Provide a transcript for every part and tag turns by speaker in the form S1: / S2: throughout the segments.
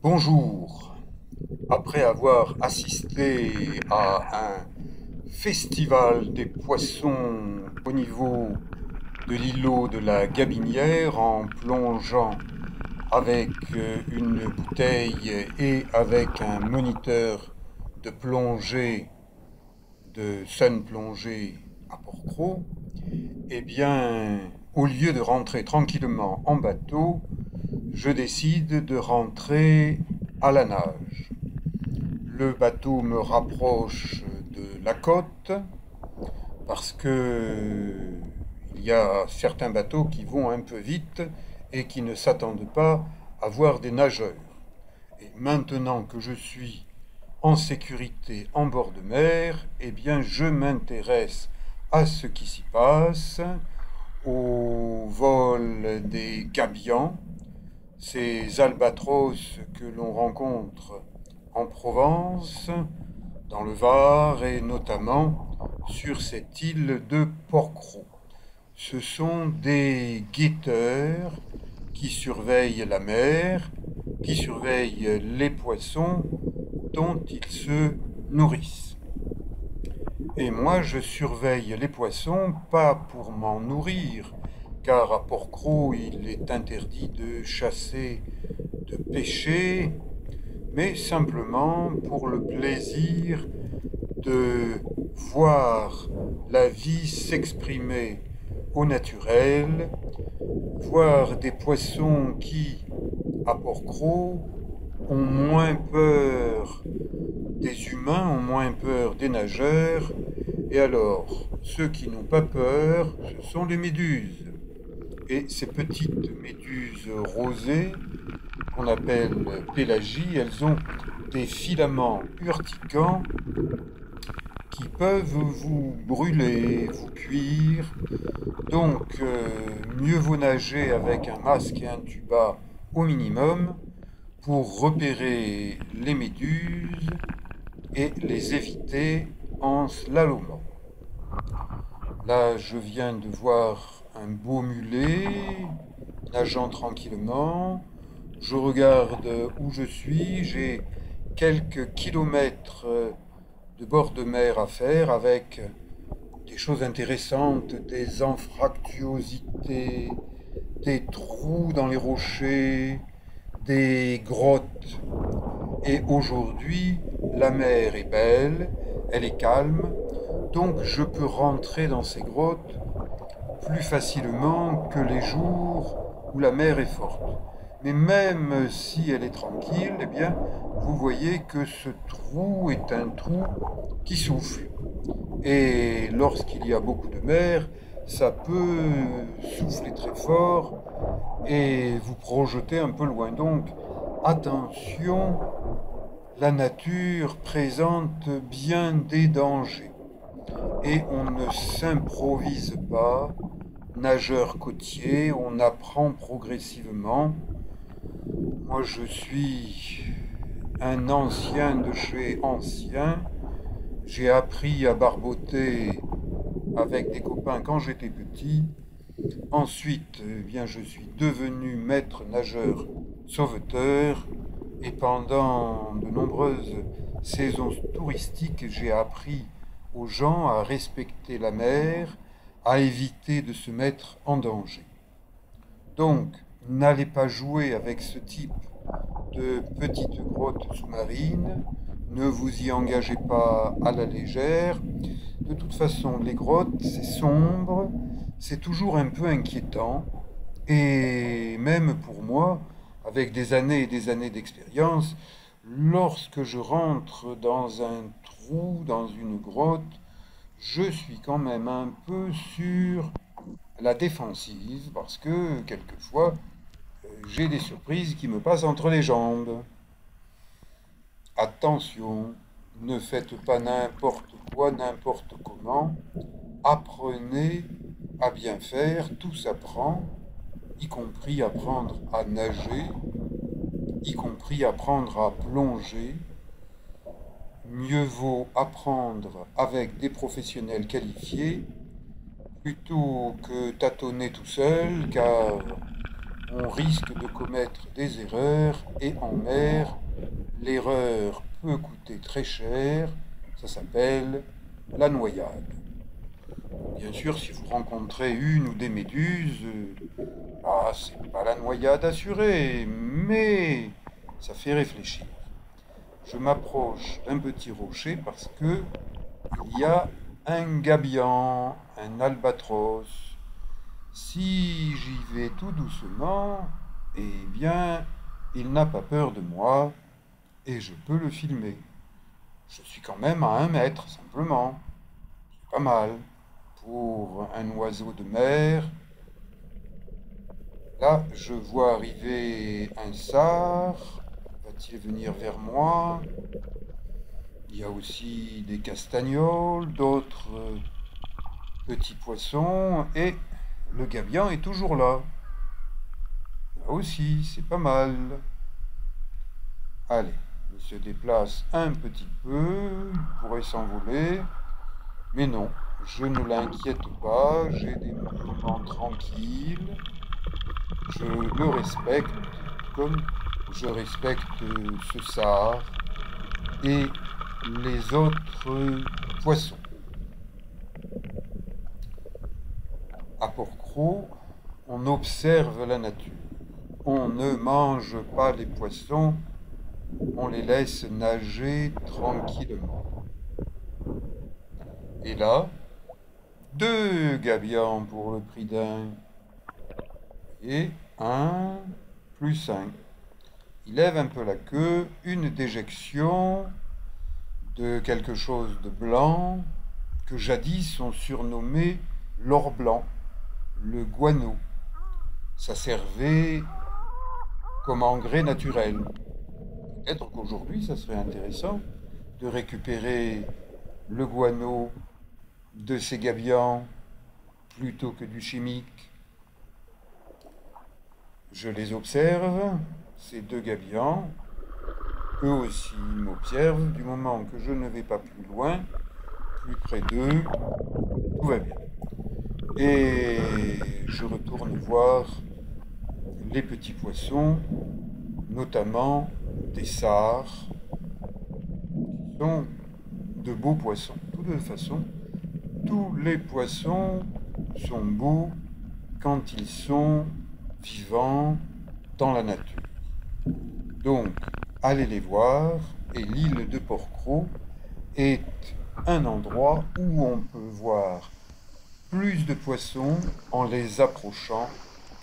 S1: Bonjour. Après avoir assisté à un festival des poissons au niveau de l'îlot de la Gabinière en plongeant avec une bouteille et avec un moniteur de plongée, de sun plongée à Port-Cros, eh bien, au lieu de rentrer tranquillement en bateau, je décide de rentrer à la nage. Le bateau me rapproche de la côte parce que il y a certains bateaux qui vont un peu vite et qui ne s'attendent pas à voir des nageurs. Et maintenant que je suis en sécurité en bord de mer, eh bien je m'intéresse à ce qui s'y passe, au vol des gabions, ces albatros que l'on rencontre en Provence, dans le Var et notamment sur cette île de Port-Cros. Ce sont des guetteurs qui surveillent la mer, qui surveillent les poissons dont ils se nourrissent. Et moi, je surveille les poissons pas pour m'en nourrir, car à Port-Cros, il est interdit de chasser, de pêcher, mais simplement pour le plaisir de voir la vie s'exprimer au naturel, voir des poissons qui, à Port-Cros, ont moins peur des humains, ont moins peur des nageurs, et alors, ceux qui n'ont pas peur, ce sont les méduses. Et ces petites méduses rosées, qu'on appelle pélagies, elles ont des filaments urticants qui peuvent vous brûler, vous cuire. Donc, mieux vaut nager avec un masque et un tuba au minimum pour repérer les méduses et les éviter en slalomant. Là, je viens de voir un beau mulet nageant tranquillement. Je regarde où je suis. J'ai quelques kilomètres de bord de mer à faire avec des choses intéressantes, des anfractuosités, des trous dans les rochers, des grottes. Et aujourd'hui, la mer est belle, elle est calme, donc je peux rentrer dans ces grottes plus facilement que les jours où la mer est forte. Mais même si elle est tranquille, eh bien, vous voyez que ce trou est un trou qui souffle. Et lorsqu'il y a beaucoup de mer, ça peut souffler très fort et vous projeter un peu loin. Donc, attention, la nature présente bien des dangers. Et on ne s'improvise pas nageur côtier, on apprend progressivement. Moi, je suis un ancien de chez ancien. J'ai appris à barboter avec des copains quand j'étais petit. Ensuite, eh bien, je suis devenu maître nageur sauveteur et pendant de nombreuses saisons touristiques, j'ai appris aux gens à respecter la mer, à éviter de se mettre en danger. Donc, n'allez pas jouer avec ce type de petites grottes sous-marines, ne vous y engagez pas à la légère. De toute façon, les grottes, c'est sombre, c'est toujours un peu inquiétant, et même pour moi, avec des années et des années d'expérience, lorsque je rentre dans un trou, dans une grotte, je suis quand même un peu sur la défensive, parce que quelquefois, j'ai des surprises qui me passent entre les jambes. Attention, ne faites pas n'importe quoi, n'importe comment. Apprenez à bien faire, tout s'apprend, y compris apprendre à nager, y compris apprendre à plonger. Mieux vaut apprendre avec des professionnels qualifiés plutôt que tâtonner tout seul, car on risque de commettre des erreurs, et en mer, l'erreur peut coûter très cher, ça s'appelle la noyade. Bien sûr, si vous rencontrez une ou des méduses, c'est pas la noyade assurée, mais ça fait réfléchir. Je m'approche d'un petit rocher parce que il y a un gabian, un albatros. Si j'y vais tout doucement, eh bien, il n'a pas peur de moi et je peux le filmer. Je suis quand même à 1 mètre, simplement. C'est pas mal pour un oiseau de mer. Là, je vois arriver un sard. Va-t-il venir vers moi? Il y a aussi des castagnols, d'autres petits poissons, et le gabian est toujours là. Là aussi, c'est pas mal. Allez, il se déplace un petit peu, il pourrait s'envoler, mais non, je ne l'inquiète pas, j'ai des moments tranquilles, je le respecte comme je respecte ce sard et les autres poissons. À Port-Cros, on observe la nature. On ne mange pas les poissons, on les laisse nager tranquillement. Et là, 2 gabians pour le prix d'un. Et 1 plus 1. Il lève un peu la queue, une déjection de quelque chose de blanc que jadis on surnommait l'or blanc, le guano. Ça servait comme engrais naturel. Peut-être qu'aujourd'hui, ça serait intéressant de récupérer le guano de ces gabians plutôt que du chimique. Je les observe, ces 2 gabians. Eux aussi m'observent. Du moment que je ne vais pas plus loin, plus près d'eux, tout va bien. Et je retourne voir les petits poissons, notamment des sards, qui sont de beaux poissons. De toute façon, tous les poissons sont beaux quand ils sont vivants dans la nature. Donc, allez les voir, et l'île de Port-Cros est un endroit où on peut voir plus de poissons en les approchant,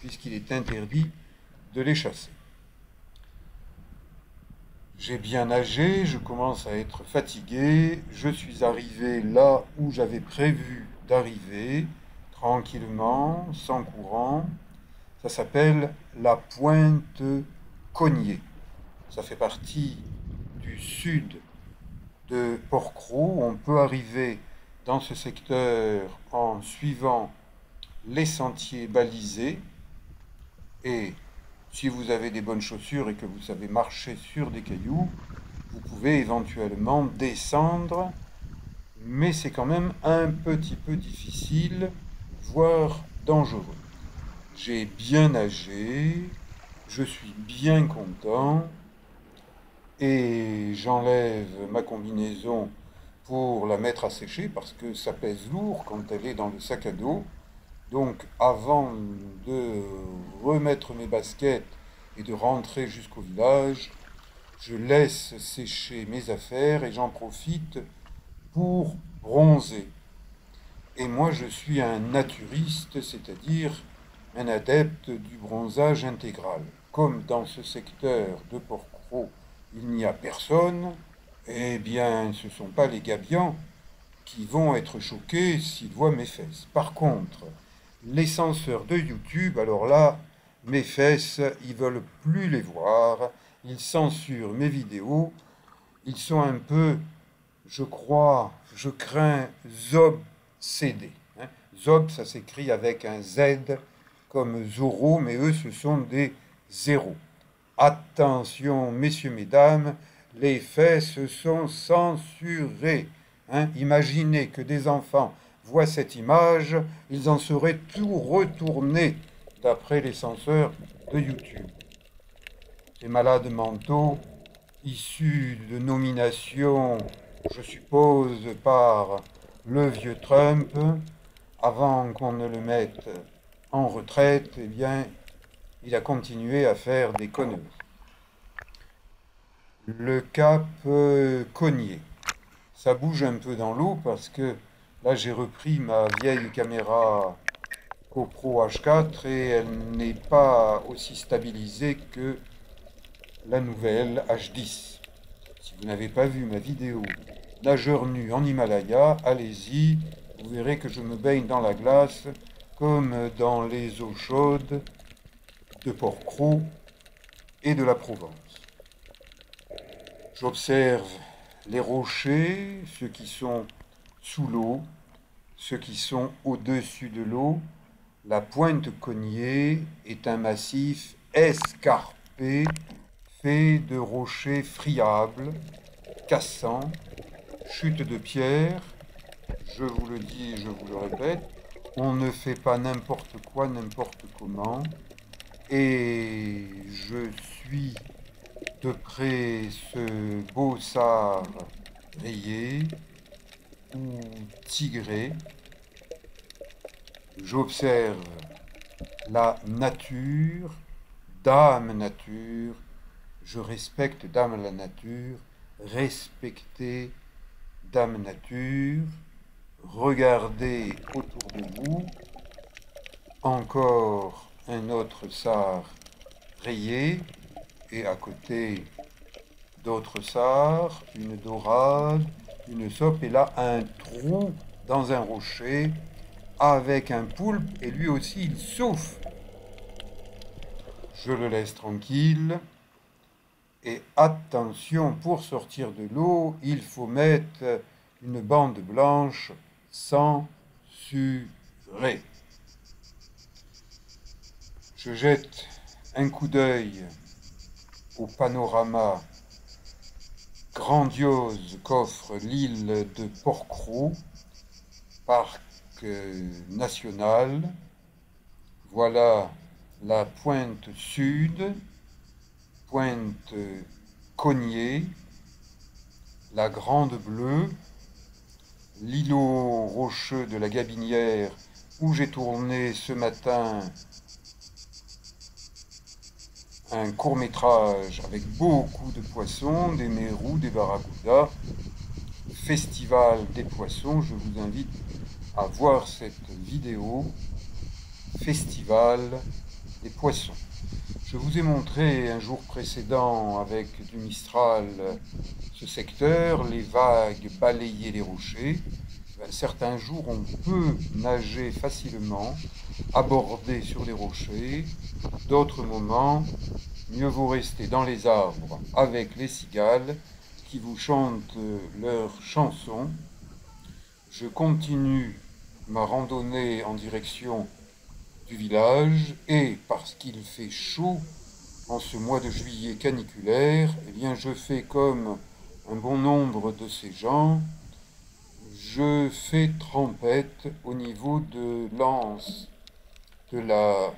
S1: puisqu'il est interdit de les chasser. J'ai bien nagé, je commence à être fatigué, je suis arrivé là où j'avais prévu d'arriver, tranquillement, sans courant. Ça s'appelle la Pointe Cognée. Ça fait partie du sud de Port-Cros. On peut arriver dans ce secteur en suivant les sentiers balisés. Et si vous avez des bonnes chaussures et que vous savez marcher sur des cailloux, vous pouvez éventuellement descendre, mais c'est quand même un petit peu difficile, voire dangereux. J'ai bien nagé, je suis bien content, et j'enlève ma combinaison pour la mettre à sécher parce que ça pèse lourd quand elle est dans le sac à dos. Donc avant de remettre mes baskets et de rentrer jusqu'au village, je laisse sécher mes affaires et j'en profite pour bronzer. Et moi je suis un naturiste, c'est-à-dire un adepte du bronzage intégral. Comme dans ce secteur de Port-Cros, il n'y a personne, eh bien ce ne sont pas les gabians qui vont être choqués s'ils voient mes fesses. Par contre, les censeurs de YouTube, alors là, mes fesses, ils veulent plus les voir, ils censurent mes vidéos, ils sont un peu, je crois, je crains, obsédés. Zob, ça s'écrit avec un Z comme Zorro, mais eux, ce sont des zéros. Attention, messieurs, mesdames, les fesses sont censurées. Imaginez que des enfants voient cette image, ils en seraient tout retournés d'après les censeurs de YouTube. Ces malades mentaux, issus de nominations, je suppose, par le vieux Trump, avant qu'on ne le mette en retraite, eh bien, il a continué à faire des conneries. Le cap Cognier. Ça bouge un peu dans l'eau parce que là, j'ai repris ma vieille caméra GoPro H4 et elle n'est pas aussi stabilisée que la nouvelle H10. Si vous n'avez pas vu ma vidéo nageur nu en Himalaya, allez-y, vous verrez que je me baigne dans la glace comme dans les eaux chaudes de Port-Cros et de la Provence. J'observe les rochers, ceux qui sont sous l'eau, ceux qui sont au-dessus de l'eau. La pointe Cognier est un massif escarpé fait de rochers friables, cassants, chutes de pierres. Je vous le dis et je vous le répète, on ne fait pas n'importe quoi, n'importe comment. Et je suis de près ce beau sard rayé ou tigré. J'observe la nature, Dame Nature. Je respecte Dame la Nature, respectez Dame Nature. Regardez autour de vous, encore un autre sard rayé, et à côté d'autres sards, une dorade, une sope, et là un trou dans un rocher avec un poulpe, et lui aussi il souffle. Je le laisse tranquille, et attention, pour sortir de l'eau, il faut mettre une bande blanche censurée. Je jette un coup d'œil au panorama grandiose qu'offre l'île de Port-Cros, parc national. Voilà la pointe sud, pointe Cognier, la Grande Bleue, l'îlot rocheux de la Gabinière où j'ai tourné ce matin un court-métrage avec beaucoup de poissons, des mérous, des barracudas, festival des poissons. Je vous invite à voir cette vidéo, festival des poissons. Je vous ai montré un jour précédent avec du Mistral ce secteur, les vagues balayaient les rochers. Certains jours, on peut nager facilement, aborder sur les rochers. D'autres moments, mieux vaut rester dans les arbres avec les cigales qui vous chantent leurs chansons. Je continue ma randonnée en direction du village et parce qu'il fait chaud en ce mois de juillet caniculaire, eh bien je fais comme un bon nombre de ces gens. Je fais trempette au niveau de l'anse de la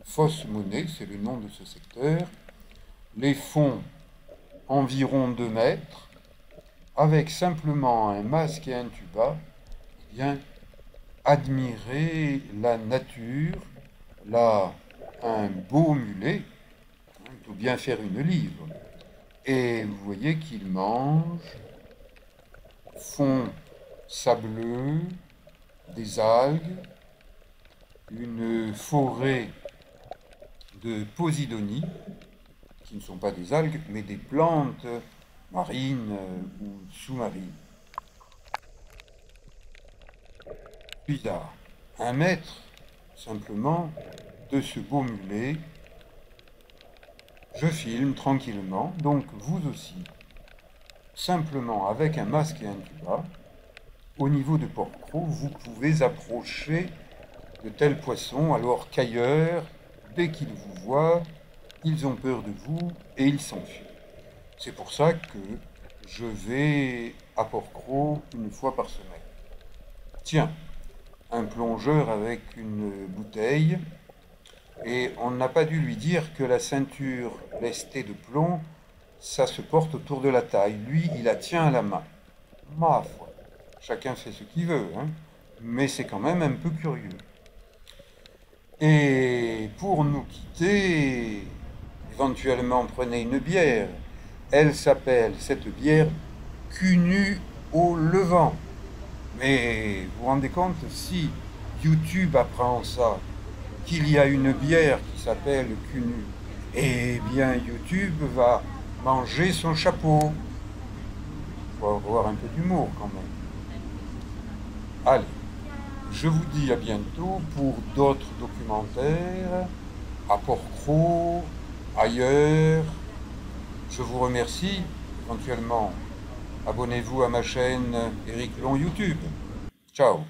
S1: Fosse Monnaie, c'est le nom de ce secteur. Les fonds environ 2 mètres, avec simplement un masque et un tuba, eh bien, admirer la nature. Là, un beau mulet, il faut bien faire une livre. Et vous voyez qu'il mange, fond sableux, des algues, une forêt de posidonie, qui ne sont pas des algues, mais des plantes marines ou sous-marines. Puis à 1 mètre, simplement, de ce beau mulet, je filme tranquillement, donc vous aussi, simplement avec un masque et un tuba. Au niveau de Port-Cros, vous pouvez approcher de tels poissons, alors qu'ailleurs, dès qu'ils vous voient, ils ont peur de vous et ils s'enfuient. C'est pour ça que je vais à Port-Cros 1 fois par semaine. Tiens, un plongeur avec une bouteille, Et on n'a pas dû lui dire que la ceinture lestée de plomb, ça se porte autour de la taille. Lui, il la tient à la main. Ma foi, chacun fait ce qu'il veut, hein, mais c'est quand même un peu curieux. Et pour nous quitter, éventuellement prenez une bière. Elle s'appelle, cette bière, Cunu au Levant. Mais vous vous rendez compte, si YouTube apprend ça, qu'il y a une bière qui s'appelle Cunu, eh bien YouTube va manger son chapeau. Il faut avoir un peu d'humour quand même. Allez, je vous dis à bientôt pour d'autres documentaires, à Port-Cros, ailleurs. Je vous remercie. Éventuellement, abonnez-vous à ma chaîne Éric Long YouTube. Ciao.